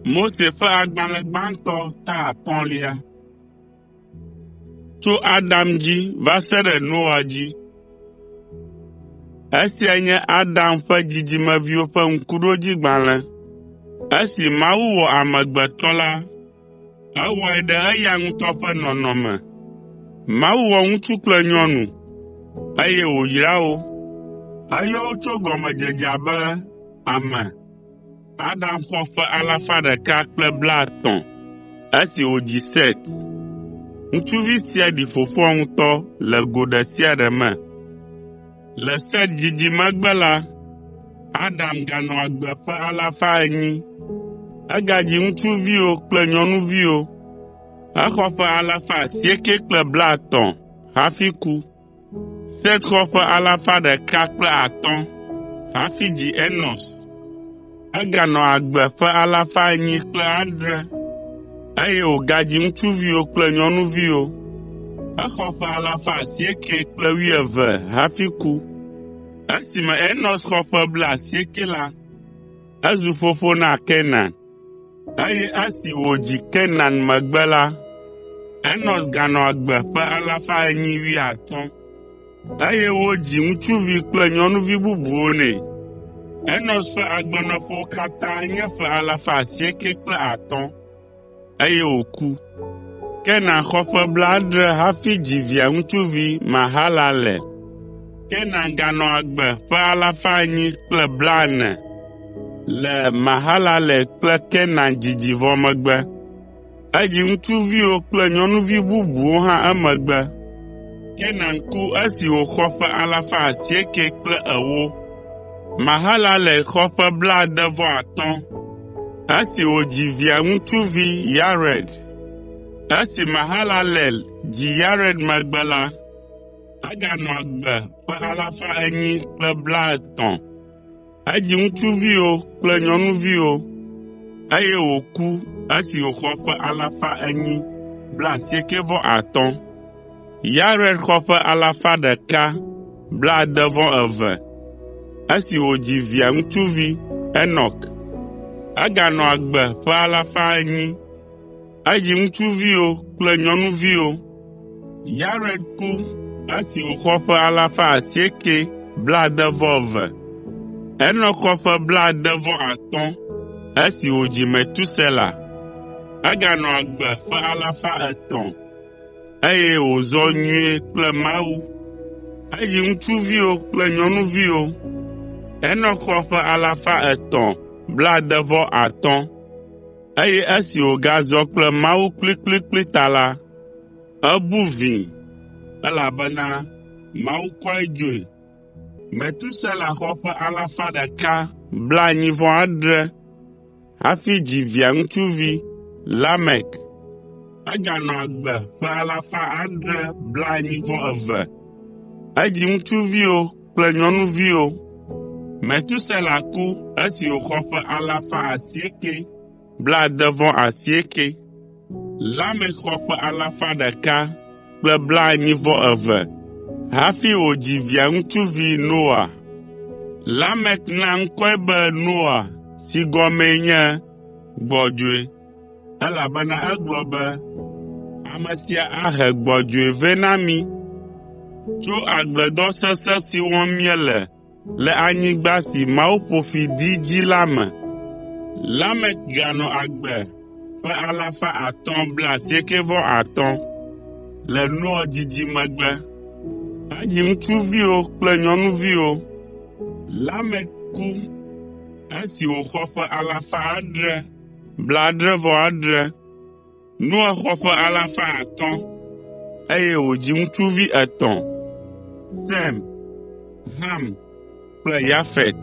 Mose ƒe agbalẽ gbãtɔ ta 5. Tso Adam dzi va se ɖe Noa dzi. Esia nye Adam ƒe dzidzimeviwo ƒe ŋkuɖodzigbalẽ. Esi Mawu wɔ amegbetɔ la, ewɔe ɖe eya ŋutɔ ƒe nɔnɔme. Mawu wɔ ŋutsu kple nyɔnu, eye wòyra wo. Eyɔ wo tso gɔmedzedzea be ame. Adam xɔ ƒe 150 esi wòdzi Set. Ŋutsuvi sia ɖi fofoa ŋutɔ le go ɖe sia ɖe me. Le Set dzidzi megbe la, Adam ganɔ agbe ƒe 800. Egadzi ŋutsuviwo kple nyɔnuviwo. Exɔ ƒe 930 hafi ku. Set xɔ ƒe 105 hafi dzi Enos. Eganɔ agbe ƒe 807, eye wògadzi ŋutsuviwo kple nyɔnuviwo. Exɔ ƒe 912 hafi ku. Esime Enos xɔ ƒe 90 la, ezu fofo na Kenan. Eye esi wòdzi Kenan megbe la, Enos ganɔ agbe ƒe 915, eye wodzi ŋutsuvi kple nyɔnuvi bubuwo nɛ. Enos ƒe agbenɔƒewo katã nye ƒe 905, eye wòku. Kenan xɔ ƒe 70 hafi dzi via ŋutsuvi Mahalalel. Kenan ganɔ agbe ƒe 940 le Mahalalel kple Kenan dzidzivɔ megbe. Edzi ŋutsuviwo kple nyɔnuvi bubuwo hã emegbe. Kenan ku esi wòxɔ ƒe 990. Mahalalel xɔ ƒe 65 esi wòdzi via ŋutsuvi Yared. Esi Mahalalel dzi Yared megbe la, eganɔ agbe ƒe 230. Edzi ŋutsuviwo kple nyɔnuviwo, eye wòku esi wòxɔ ƒe 995. Yared xɔ ƒe 162 esi wòdzi via ŋutsuvi Enok. Eganɔ agbe ƒe 900. Edzi ŋutsuviwo kple nyɔnuviwo. Yared ku esi wòxɔ ƒe 962. Enok xɔ ƒe 65 esi wòdzi Metusela. Eganɔ agbe ƒe 300, eye wòzɔ nyuie kple Mawu. Edzi ŋutsuviwo kple nyɔnuviwo. Enok xɔ ƒe 365, eye esi wògazɔ kple Mawu kplikplikpli ta la, ebu vĩ, elabena Mawu kɔe dzoe. Metusela xɔ ƒe 187 hafi dzi via ŋutsuvi Lamek. Eganɔ agbe ƒe 182. Edzi ŋutsuviwo kple nyɔnuviwo. Metusela ku esi wòxɔ ƒe 969. Lamek xɔ ƒe 182 hafi wòdzi via ŋutsuvi Noa. Lamek na ŋkɔe be Noa si gɔmee nye gbɔdzɔe, elabena egblɔ be ame sia ahe gbɔdzɔe vɛ na mí tso agbledɔ sesẽ si wɔm míele le anyigba si Mawu ƒo fi di dzi la me. Lamek ganɔ agbe ƒe 595 le Noa dzidzi megbe. Edzi ŋutsuviwo kple nyɔnuviwo. Lamek ku esi wòxɔ ƒe 177. Noa xɔ ƒe 500, eye wòdzi ŋutsuvi 3: Sem, Ham kple Yafet.